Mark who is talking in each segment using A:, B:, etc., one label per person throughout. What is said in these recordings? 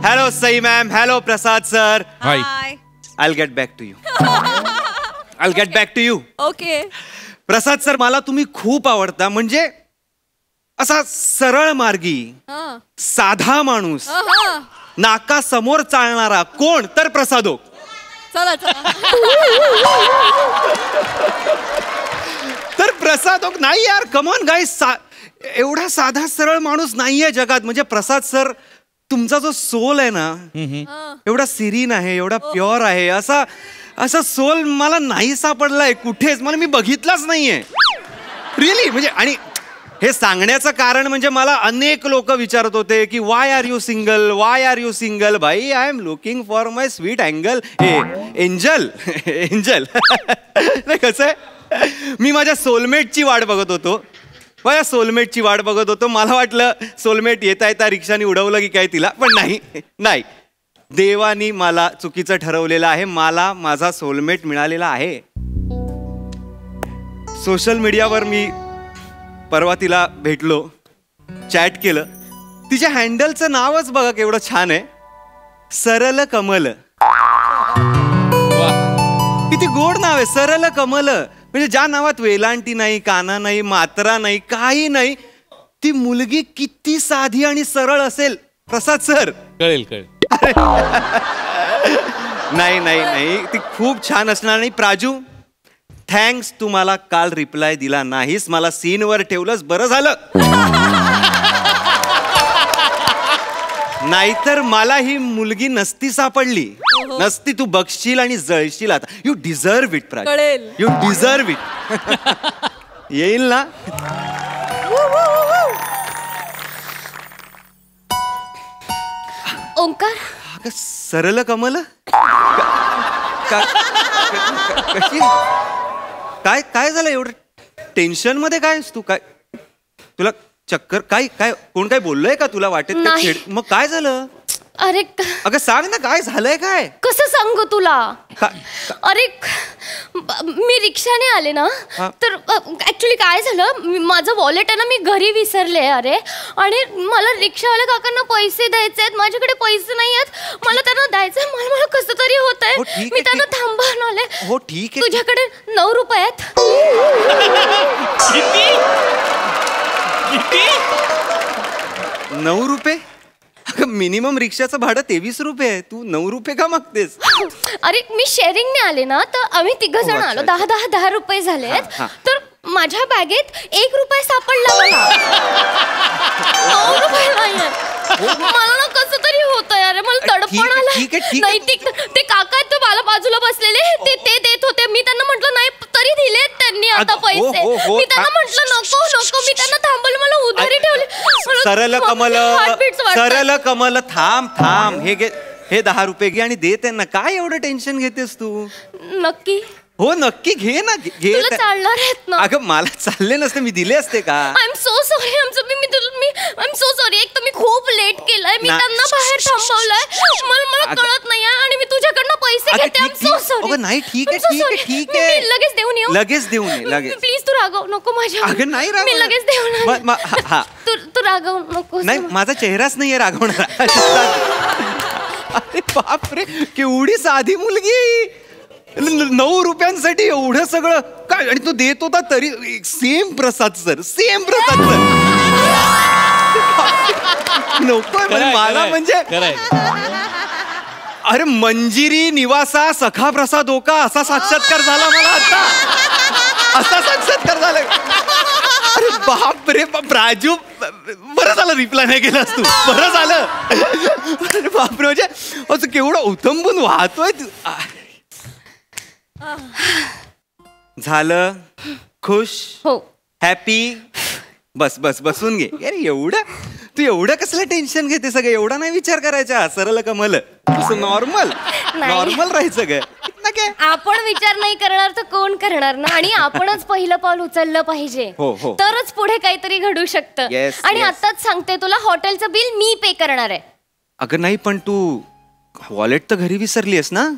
A: Hello, Sai ma'am. Hello, Prasad sir.
B: Hi.
A: I'll get back to you. I'll get back to you.
B: Okay.
A: Prasad sir मला तुम्ही खूप आवडता म्हणजे असा सरळ मार्गी साधा माणूस नाका समोर चालणारा कोण तर प्रसादो.
B: चला चला.
A: तर प्रसादो नाही यार कमॉन गाईस एवढा साधा सरळ माणूस नाहीये जगात म्हणजे प्रसाद सर तुमचा जो सोल आहे ना एवढा सिरीन आहे एवढा प्युअर आहे असा असा सोल मला नाही सापडलाय कुठेच मला मी बघितलाच नाहीये रिअली म्हणजे आणि हे सांगण्याचं कारण म्हणजे मला अनेक लोक विचारत होते की वाय आर यू सिंगल भाई I am looking for my sweet angle angel angel नाही कसं आहे मी माझ्या सोलमेटची वाट बघत होतो मला वाटलं सोलमेट येता रिक्षाने उडवलं की काय तिला पण नाही देवानी मला चुकीचं ठरवलेलं आहे मला माझा सोलमेट मिळालेला आहे. सोशल मीडियावर मी परवा तिला भेटलो चॅट केलं तिच्या हँडलचं नावच बघा केवढं छान आहे सरल कमल. किती गोड नाव आहे सरल कमल म्हणजे ज्या नावात वेलांटी नाही काना नाही मात्रा नाही काही नाही ती मुलगी किती साधी आणि सरळ असेल प्रसाद सर.
C: कळेल
A: नाही ती खूप छान असणार. नाही प्राजू थँक्स तू मला काल रिप्लाय दिला नाहीस मला सीनवर ठेवलंस बरं झालं नाहीतर मला ही मुलगी नसती सापडली नसती. तू बघशील आणि जळशील आता. You deserve it Praju you deserve it. येईल ना
B: ओंकार
A: सरळ कमल कशी काय झालं एवढं टेन्शन मध्ये काय तू काय तुला चक्कर काय कोण काय बोललोय का तुला वाटत मग काय झालं.
B: अरे
A: अगं सांग ना काय झालंय काय
B: कसं सांगू तुला. अरे मी रिक्षाने आले ना तर ऍक्च्युली काय झालं माझं वॉलेट आहे ना मी घरी विसरले अरे आणि मला रिक्षावाल्या काकांना पैसे द्यायचे आहेत माझ्याकडे पैसे नाही आहेत मला त्यांना द्यायचं मला कसं तरी होत आहे मी त्यांना थांबवून आले.
A: हो ठीक आहे
B: तुझ्याकडे 9 रुपये आहेत.
A: 9 रुपये मिनिमम रिक्षाचं भाडं 23 रुपये आहे तू 9 रुपये का मागतेस.
B: अरे मी शेअरिंगने आले ना तर आम्ही 3 जण आलो 10 रुपये झालेत तर माझ्या बॅगेत 1 रुपया सापडला मला 9 रुपये नाहीये मला ना कसं तरी होतंय अरे मला तडपण आलं नाही ते काका आहेत ते मला बाजूला बसलेले ते देत होते मी त्यांना म्हटलं नाही तरी दिलेत त्यांनी आता पैसे मी त्यांना म्हटलं नको मी त्यांना थांबवलं मला उधारी ठेवली.
A: सरळ कमल थांब हे 10 रुपये घे आणि दे त्यांना काय एवढं टेन्शन घेतेस तू.
B: नक्की
A: हो नक्की घे ना घे
B: चालणार आहेत ना.
A: अगं मला चालले नसते मी दिले असते का.
B: I am so sorry I am so sorry एक तर मी खूप लेट केलंय मी त्यांना बाहेर थांबवलंय मला कळत नाही आणि मी तुझ्याकडनं पैसे घेते. I am so sorry.
A: नाही ठीक आहे
B: लगेच देऊन
A: ये लगेच
B: प्लीज तू रागव नको माझ्या.
A: अगं नाही रागव
B: मी लगेच देऊन तू रागव नको.
A: नाही माझा चेहराच नाहीये रागवणारा. अरे बापरे केवढी साधी मुलगी 9 रुपयांसाठी एवढं सगळं काय आणि तू देत होता तरी सेम प्रसाद सर नको मला म्हणजे अरे मंजिरी निवासा सखा प्रसाद ओका असा साक्षात्कार झाला मला आता असा साक्षात्कार झाला. अरे बाप रे राजू बरं झालं रिप्लाय नाही केलास तू बरं झालं. अरे बापरे म्हणजे असं केवढं उथंबून वाहतोय तू. झालं खुश
B: हो
A: हॅपी बसून घे. अरे तू एवढं कसलं टेन्शन घेते सगळं एवढा नाही विचार करायचा सरळ कमल नॉर्मल राहायचं ग.
B: आपण विचार नाही करणार तर कोण करणार ना आणि आपणच पहिलं पाऊल उचललं पाहिजे तरच पुढे काहीतरी घडू शकतं. आणि आताच सांगते तुला हॉटेलचं बिल मी पे करणार आहे.
A: अगं नाही पण तू वॉलेट तर घरी विसरलीस ना.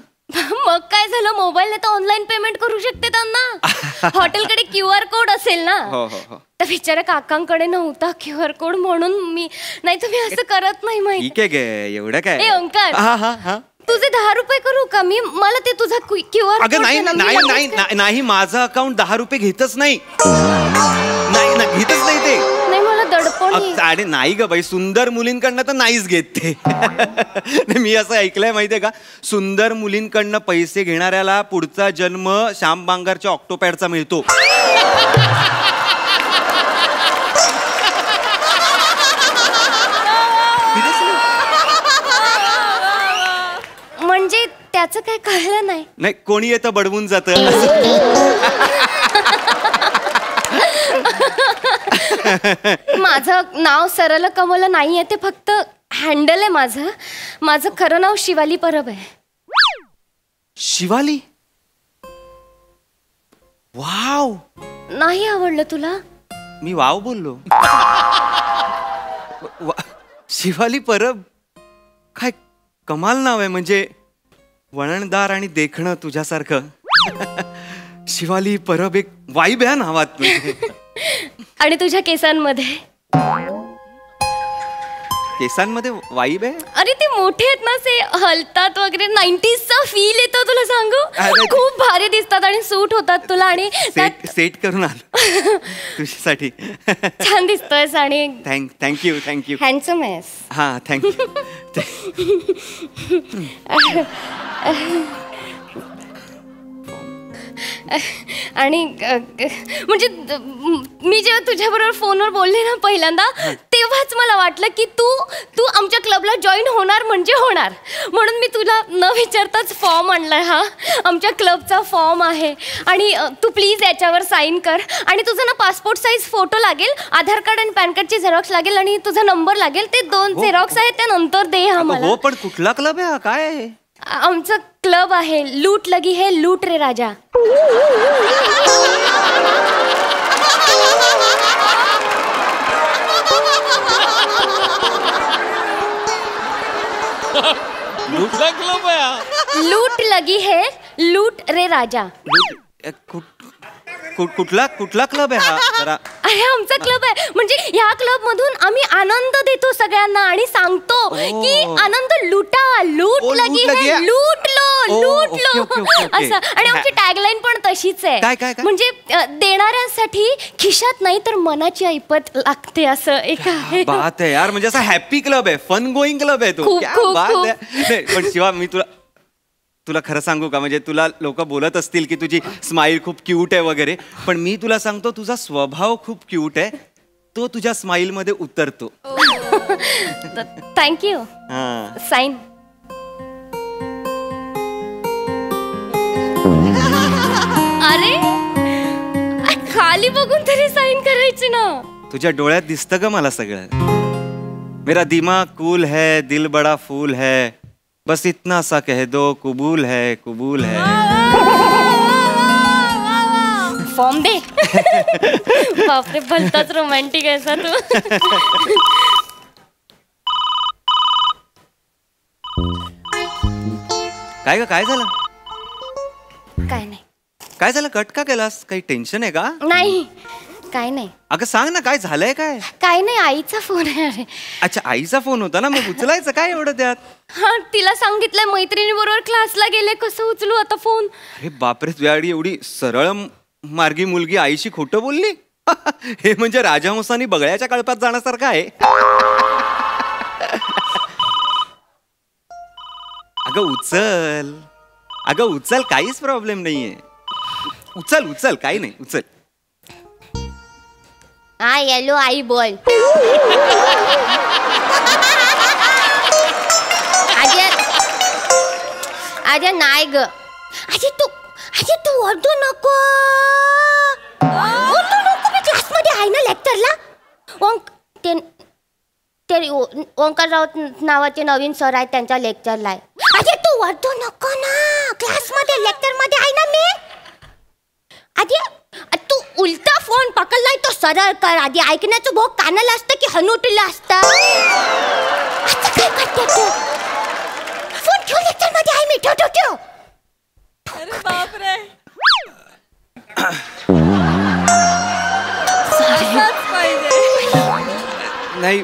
B: मग काय झालं, मोबाईलने तर ऑनलाईन पेमेंट करू शकते त्यांना. हॉटेलकडे QR कोड असेल ना.
A: हो हो हो.
B: तर बिचाऱ्या काकांकडे नव्हता QR कोड, म्हणून मी, नाही तर मी असं करत नाही. माहिती
A: ठीक आहे गे, एवढं काय.
B: ए ओंकार,
A: हा हा हा,
B: तुझे 10 रुपये करू का मी? मला ते तुझा QR
A: अगं नाही नाही नाही नाही, माझं अकाउंट 10 रुपये घेतच नाही. नाही ना, घेतच नाही ते.
B: नाही, मला दडपण आहे.
A: अरे नाही ग बाई, सुंदर मुलींकडनं तर नाहीच घेत ते. मी असं ऐकलंय माहितीये का, सुंदर मुलींकडनं पैसे घेणाऱ्याला पुढचा जन्म श्याम बांगरच्या ऑक्टोपॅडचा मिळतो.
B: म्हणजे त्याचं काय कळलं नाही.
A: नाही, कोणी येतं बडवून जातं.
B: माझं नाव सरळ कमल नाहीये, ते फक्त हँडल आहे माझं. माझं खरं नाव शिवाली परब आहे.
A: शिवाली? वाव,
B: नाही आवडलं तुला?
A: मी वाव बोललो. शिवाली परब, काय कमाल नाव आहे. म्हणजे वळणदार आणि देखणं तुझ्यासारखं. शिवाली परब, एक वाईब आहे नावात.
B: आणि तुझ्या केसांमध्ये
A: केसांमध्ये वाईब आहे.
B: अरे ते मोठे आहेत ना, ते हलतात वगैरे. 90sचा फील येतो तुला सांगू. खूप भारी दिसतात आणि सूट होतात तुला. आणि
A: सेट करून आलो तुझ्यासाठी.
B: छान दिसतोयस आणि
A: थँक्यू थँक्यू.
B: हँडसम आहेस.
A: हा थँक्यू.
B: आणि म्हणजे मी जेव्हा तुझ्याबरोबर फोनवर बोलले ना पहिल्यांदा, तेव्हाच मला वाटलं की तू आमच्या क्लबला जॉईन होणार म्हणजे होणार. म्हणून मी तुला न विचारताच फॉर्म आणलाय. हा आमच्या क्लबचा फॉर्म आहे. आणि तू प्लीज याच्यावर साईन कर. आणि तुझा ना पासपोर्ट साईज फोटो लागेल, आधार कार्ड आणि पॅन कार्डची झेरॉक्स लागेल, आणि तुझा नंबर लागेल. ते 2 झेरॉक्स आहेत, त्या नंतर दे आम्हाला.
A: हो, पण कुठला क्लब आहे, काय आहे?
B: आमचं क्लब आहे लूट लगी है लूट रे राजा.
A: कुठला क्लब आहे?
B: लूट लगी है लूट रे राजा.
A: कुठला क्लब आहे हा? जरा.
B: अरे आमचा क्लब आहे. म्हणजे ह्या क्लब मधून आम्ही आनंद देतो सगळ्यांना आणि सांगतो की आनंद लुटा. लूट लगी है लूट लो, लूट लो असं. आणि आमची टॅगलाईन पण तशीच आहे. म्हणजे देणाऱ्यांसाठी खिशात नाही तर मनाची ऐपत लागते, असं एक आहे.
A: बात आहे यार. म्हणजे असा हॅपी क्लब आहे, फन गोईंग क्लब आहे तो. पण शिवा, मी तुला खरं सांगू का, म्हणजे तुला लोक बोलत असतील की तुझी स्माईल खूप क्यूट आहे वगैरे, पण मी तुला सांगतो तुझा स्वभाव खूप क्यूट आहे. तो तुझ्या स्माईल मध्ये उतरतो.
B: थँक्यू. साईन. अरे खाली बघून तरी साईन करायची ना.
A: तुझ्या डोळ्यात दिसतं ग मला सगळं. मेरा दिमाग कूल है, दिल बड़ा फूल है, बस इतना सा कह दो कबूल है, कबूल है.
B: फॉर्म दे. बापरे, भलताच रोमॅन्टिक आहे तू.
A: काय ग, काय झालं?
B: काय नाही.
A: काय झालं, कट का केलास? काही टेन्शन आहे का?
B: नाही, काय नाही.
A: अगं सांग ना, काय झालंय? काय
B: नाही, आईचा फोन आहे. अरे
A: अच्छा, आईचा फोन होता ना, मग उचलायचं काय एवढं त्यात?
B: हा, तिला सांगितलंय मैत्रिणी बरोबर क्लासला गेले, कसं उचलू आता फोन?
A: अरे बापरे, तुझ्याकडे एवढी सरळ मार्गी मुलगी आईशी खोटं बोलली. हे म्हणजे राजहंसानी बगळ्याच्या कळपात जाण्यासारखं आहे. अगं उचल, काहीच प्रॉब्लेम नाहीये. उचल, काही नाही, उचल.
B: हा, हॅलो आई बोल. अरे नाही ग. तू ओरडू नको. मी क्लासमध्ये आहे ना लेक्चरला. ओंकार राऊत नावाचे नवीन सर आहेत, त्यांच्या लेक्चरला आहे. अरे तू ओरडू नको ना, क्लासमध्ये लेक्चरमध्ये आहे ना मी. अरे तू उलटा फोन पकडलाय तो सरळ कर. आधी ऐकण्याचं भोग कानाला असतं की हनुटीला असतं? आता काय करते तू? फोन ठेव, लेक्चर मध्ये आहे मी. ठेव.
A: नाही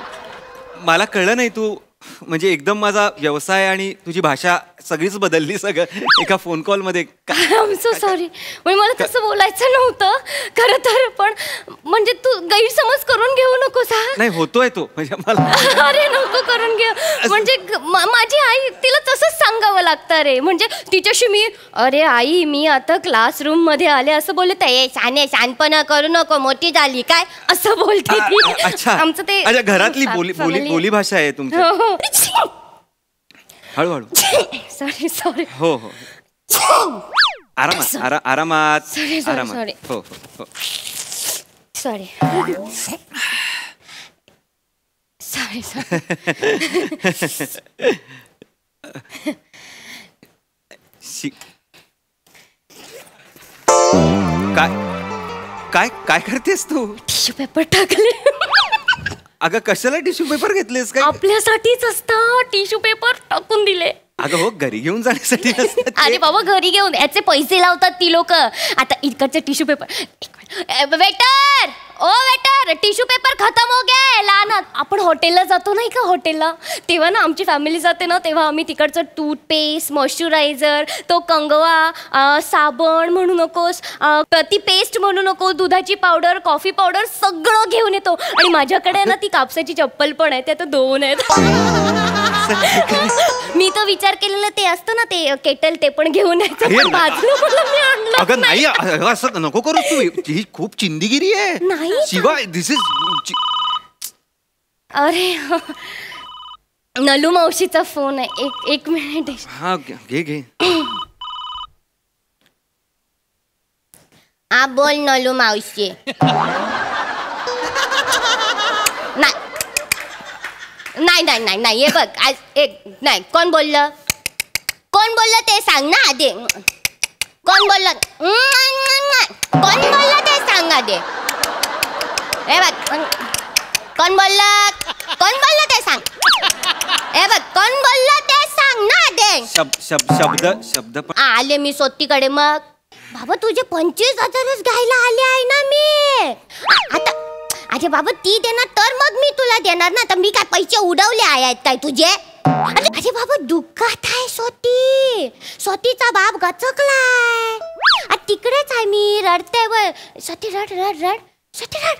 A: मला कळलं नाही तू म्हणजे एकदम माझा व्यवसाय आणि तुझी भाषा सगळीच बदलली सगळं एका फोन कॉल मध्ये.
B: I am so sorry. म्हणजे मला तसं बोलायचं नव्हतं खरं तर, पण म्हणजे तू गैरसमज करून घेऊ नकोस.
A: नाही होतोय तो म्हणजे मला.
B: अरे नको करून घे. म्हणजे माझी आई तिला तसंच सांगावं लागतं रे. म्हणजे तिच्याशी मी अरे आई मी आता क्लासरूम मध्ये आले असं बोलले तर शाने शानपणा करू नको मोठी झाली काय असं बोलते ती.
A: अच्छा
B: आमचं ते
A: अच्छा घरातली बोली भाषा आहे तुमची. हळूहळू.
B: Sorry sorry.
A: हो हो आरामात आरामात
B: सॉरी.
A: हो हो हो
B: सॉरी सॉरी
A: काय काय काय करतेस तू?
B: टिश्यू पेपर टाकले.
A: अगं कशाला टिश्यू पेपर घेतलेस काय?
B: आपल्यासाठीच असतं टिश्यू पेपर टाकून दिले.
A: अगं हो घरी घेऊन जाण्यासाठी.
B: अरे बाबा घरी घेऊन याचे पैसे लावतात ती लोक. आता इकडचे टिश्यू पेपर. वेटर ओ वेटर टिश्यू पेपर खतम हो गया. लहानात आपण हॉटेलला जातो नाही का हॉटेलला तेव्हा ना आमची फॅमिली जाते ना तेव्हा आम्ही तिकडचं टूथपेस्ट मॉइश्चरायझर तो कंगवा साबण म्हणू नकोस ती पेस्ट म्हणू नको दुधाची पावडर कॉफी पावडर सगळं घेऊन येतो. आणि माझ्याकडे ना ती कापसाची चप्पल पण आहे. त्या तर 2 आहेत. मी तर विचार केलेला ते असतं ना ते केटल ते पण घेऊन यायचं पण भाजलं मला मी आणलं.
A: अगं नाही असं नको करू तू. ही खूप चिंदीगिरी आहे.
B: नाही
A: शिवाय दिस इज.
B: अरे नलू मावशीचा फोन आहे. एक मिनिट.
A: हा घे घे.
B: हा बोल नलू मावशी. नाही नाही नाही नाही हे बघ आज एक नाही कोण बोललं ते सांग ना आधी. कोण बोललं ते सांग आधी. हे बघ कोण बोललं ते सांग. हे बघ कोण बोललं ते सांग ना आधी.
A: शब्द
B: आले मी सोतीकडे. मग बाबा तुझे 25,000च घ्यायला आले आहे ना मी आता. अरे बाबा ती देणार तर मग मी तुला देणार ना. तर मी काय पैसे उडवले आहेत काय तुझे? अरे बाबा दुःखात आहे सोतीचा बाप गचकलाय. तिकडेच आहे मी रडते. सोती रड रड रड सोती रड.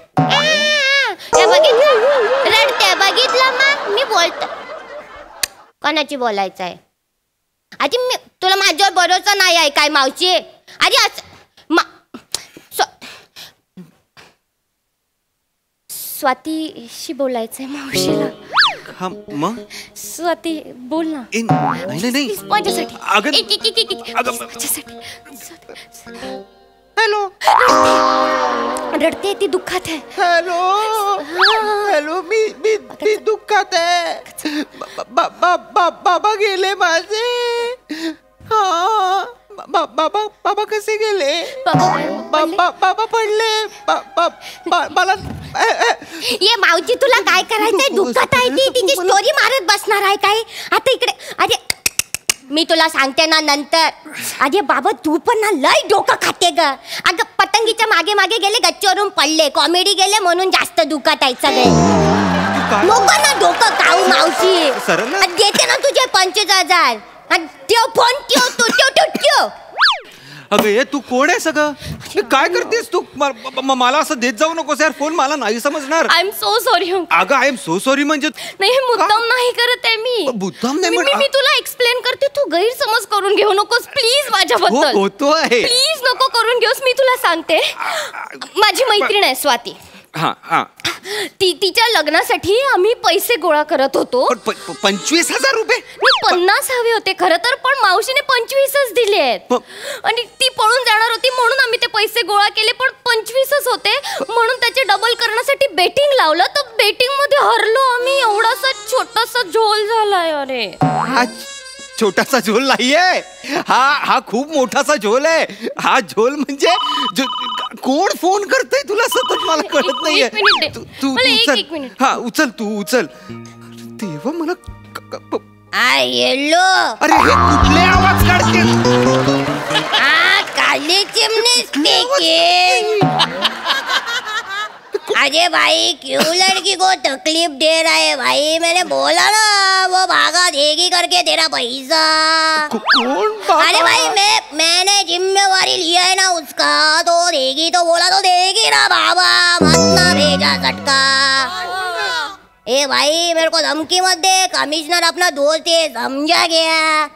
B: रडते बघितलं मग मी बोलतो. कोणाची बोलायचं आहे? आधी मी तुला माझ्यावर भरोसा नाही आहे काय मावशी? अरे स्वातीशी बोलायचंय मावशीला.
A: हा मग
B: स्वाती बोल ना.
A: नाही
B: माझ्यासाठी.
A: हॅलो
B: रडते ती दुःखात आहे.
A: हॅलो मी दुःखात आहे. बाबा गेले माझे. हा बाबा कसे गेले? बाबा पडले. मला
B: ये मावशी तुला काय करायचंय? दुःखात आहे ती तिची स्टोरी मारत बसणार आहे काय आता इकडे? अरे मी तुला सांगते ना नंतर. अरे बाबा तू पण ना लय डोकं खाते ग. अगं पतंगीच्या मागे मागे गेले गच्चीवरून पडले कॉमेडी गेले म्हणून जास्त दुःखात आहे सगळे. नको ना डोकं खाऊ मावशी. देते ना तुझे 25,000. ठेव फोन ठेव.
A: अगं ये तू कोण आहे सगळं? काय करतेस तू? मला असं देत जाऊ नकोस यार फोन. मला नाही समजणार.
B: I am so sorry.
A: अगं आय एम सो सॉरी म्हणजे
B: नाही मुद्दाम नाही करत आहे मी.
A: मुद्दाम नाही
B: मी तुला एक्सप्लेन करते. तू गैरसमज करून घेऊ नकोस प्लीज माझ्याबद्दल.
A: होतो आहे
B: प्लीज नको करून घेऊस. मी तुला सांगते माझी मैत्रीण आहे स्वाती. तिच्या लग्नासाठी आम्ही पैसे गोळा करत होतो.
A: 25,000 रुपये?
B: 50 हवे होते खरं तर पण मावशीने 25च दिले आहेत. आणि ती पळून जाणार होती म्हणून आम्ही ते पैसे गोळा केले पण 25च होते म्हणून त्याचे डबल करण्यासाठी बेटिंग लावलं. तर बेटिंग मध्ये हरलो आम्ही. एवढासा छोटासा झोल झालाय. अरे
A: छोटासा झोल नाहीये हा खूप मोठासा झोल आहे. हा झोल म्हणजे कोण फोन करतय तुला सतत मला कळत नाहीये. तू उचल. हा उचल तू उचल. तेव्हा मला
B: हॅलो.
A: अरे हे कुठले आवाज काढते?
C: खाली चिमनी स्पीकिंग। अरे भाई क्यों लड़की को तकलीफ दे रहा है भाई? मैंने बोला ना वो भागा देगी करके तेरा पैसा। अरे भाई मैंने जिम्मेवारी लिया है ना उसका, तो देगी तो बोला तो देगी ना बाबा, मत ना भेजा सटका। ए भाई मेरे को धमकी मत दे, कमिश्नर अपना दोस्त है समझा गया?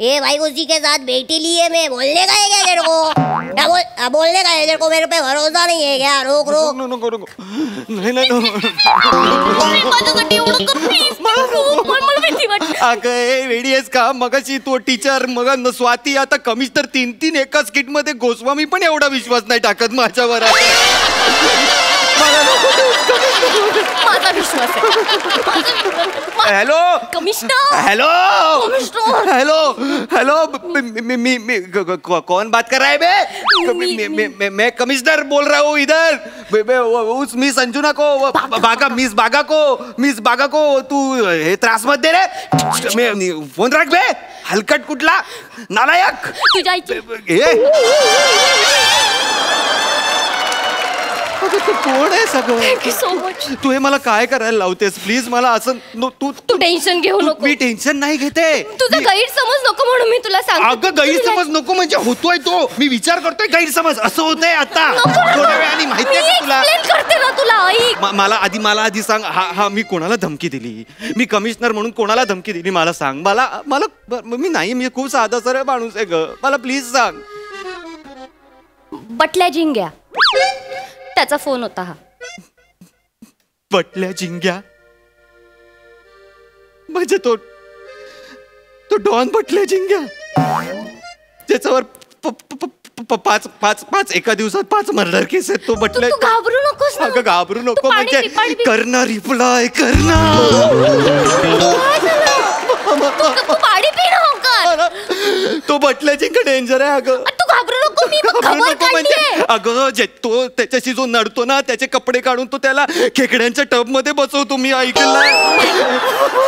C: ए भाई उसी के साथ बेटी ली है मैं, बोलने का है क्या तेरे को? क्या बोलने का है तेरे को? मेरे पे भरोसा नहीं है क्या? रोक रोक
A: नाही वेडी आहेस का? मगाशी तो टीचर, मग स्वाती, आता कमिशनर, तीन एका स्किट मध्ये गोस्वामी पण एवढा विश्वास नाही टाकत माझ्यावर.
B: माझा विश्वास आहे.
A: Hello
B: commissioner.
A: Hello
B: commissioner.
A: Hello hello मी कौन बात कर रहा है बे? मैं कमिश्नर बोल रहा हूँ इधर. उस मिस अंजुना को मिस बागा को तू हे त्रास मत दे रे. फोन रख बे, हलकट कुठला नालायक.
B: तुझ्या आईची.
A: तू कोण आहे सगळं?
B: Thank you so much.
A: तू हे मला काय करायला लावतेस? प्लीज मला असं
B: तू टेन्शन घेऊ नको.
A: मी टेन्शन नाही घेते.
B: तुझा गैरसमज नको म्हणून मी तुला सांगते.
A: अगं गैरसमज नको म्हणजे होतोय तो. मी विचार करतोय गैरसमज असं होतंय आता थोड्या वेळाने. माहितीये का तुला?
B: करते ना तुला. ऐक
A: मला आधी सांग. हा मी कोणाला धमकी दिली? मी कमिशनर म्हणून कोणाला धमकी दिली मला सांग. मला मी नाही, मी खूप साधा सरळ माणूस आहे ग. मला प्लीज सांग.
B: बटल्या जिंग्या त्याचा फोन होता हा.
A: बटल्या जिंग्या म्हणजे तो डॉन बटल्या जिंग्या ज्याच्यावर पाच एका दिवसात 5 मर्डर केस आहेत. तो बटल्या.
B: घाबरू नकोस.
A: अगं घाबरू नको म्हणजे करणार रिप्लाय करणार.
B: पाणी पी ना होकर.
A: तो बटल्या जिंका डेंजर आहे अगं.
B: तू घाबरू नको. मी खबर काढलीये.
A: अगं तो त्याच्याशी जो नडतो ना त्याचे कपडे काढून तो त्याला खेकड्यांच्या टब मध्ये बसवतो. मी ऐकलंय.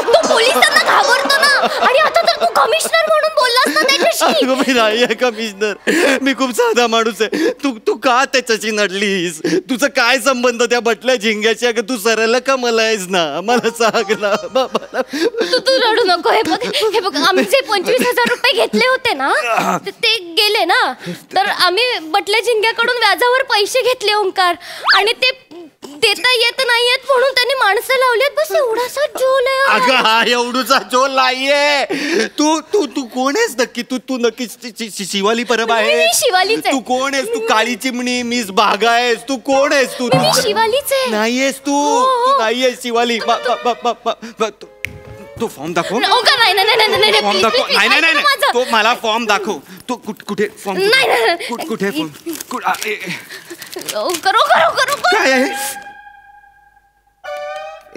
B: तू पोलिसांना घाबरतो ना. आणि आता तर तू कमिशनर म्हणून बोललास ना त्याच्याशी.
A: अगं मी नाही आहे कमिशनर. मी खूप साधा माणूस आहे. तू का त्याच्याशी नडलीस? तुझं काय संबंध त्या बटल्या झिंग्याशी? अगं तू सरळ का मला आहेस ना? मला सांग ना.
B: तू रडू नको. हे बघ आमचे 25,000 रुपये घेतले होते ना ते गेले ना. तर आम्ही बटल्या झिंग्याकडून व्याजावर पैसे घेतले ओंकार. आणि ते देता येत नाहीयेत म्हणून त्यांनी माणसं लावलीत. बस एवढासा झोल आहे.
A: अगं हा एवढूचा झोल नाहीये. तू कोण आहेस नक्की? तू नक्की शिवाली परब आहे?
B: शिवालीच आहे.
A: तू कोण आहेस? तू काळी चिमणी मिस बागा आहेस? तू कोण आहेस? तू
B: शिवालीच आहे.
A: नाहीयेस तू नाहीयेस शिवाली. तो फॉर्म दाखव. फॉर्म दाखव. नाही तो मला फॉर्म दाखव. तो कुठे फॉर्म? कुठे फॉर्म?
B: करो
A: काय आहे?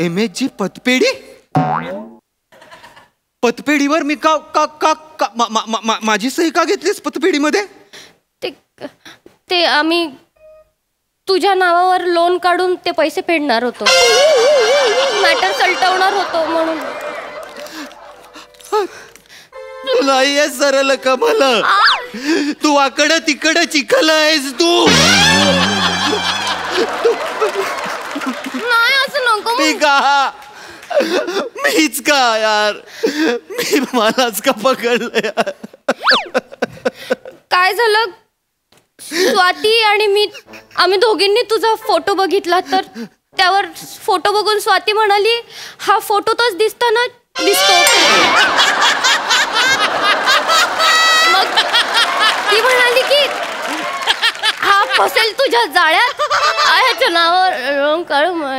A: MSG पतपेढी. पतपेढीवर मी माझी सही का घेतलीस पतपेढीमध्ये?
B: ते आम्ही तुझ्या नावावर लोन काढून ते पैसे फेडणार होतो. मॅटर सलटवणार होतो म्हणून.
A: नाही सरळ का मला? तू आकडं तिकडं चिखल आहेस तू.
B: नाही असं नको.
A: मी का? मीच का यार? मी मलाच का पकडलं यार?
B: काय झालं? स्वाती आणि मी आम्ही दोघींनी तुझा फोटो बघितला. तर त्यावर फोटो बघून स्वाती म्हणाली हा फोटो तोच दिसतो. मग ती म्हणाली की हा फसेल तुझ्या जाळ्यात. ह्याच्या नावावर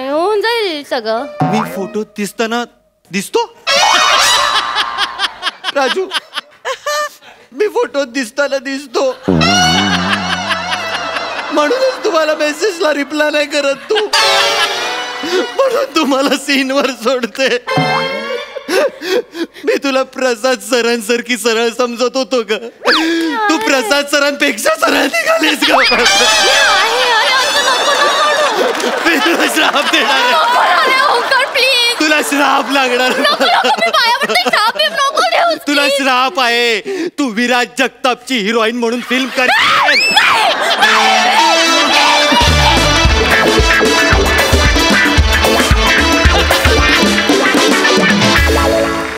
B: होऊन जाईल सगळं.
A: मी फोटो दिसताना दिसतो राजू? मी फोटो दिसताना दिसतो म्हणूनच तुम्हाला मेसेजला रिप्लाय नाही करत तू. म्हणून तुम्हाला सीनवर सोडते. मी तुला प्रसाद सरांसारखी सरळ समजत होतो ग. तू प्रसाद सरांपेक्षा सरळ निघालीस का? मी तुला श्राप देणार. तुला श्राप लागणार. तुला श्राप आहे. तू विराज जगतापची हिरोईन म्हणून फिल्म कर.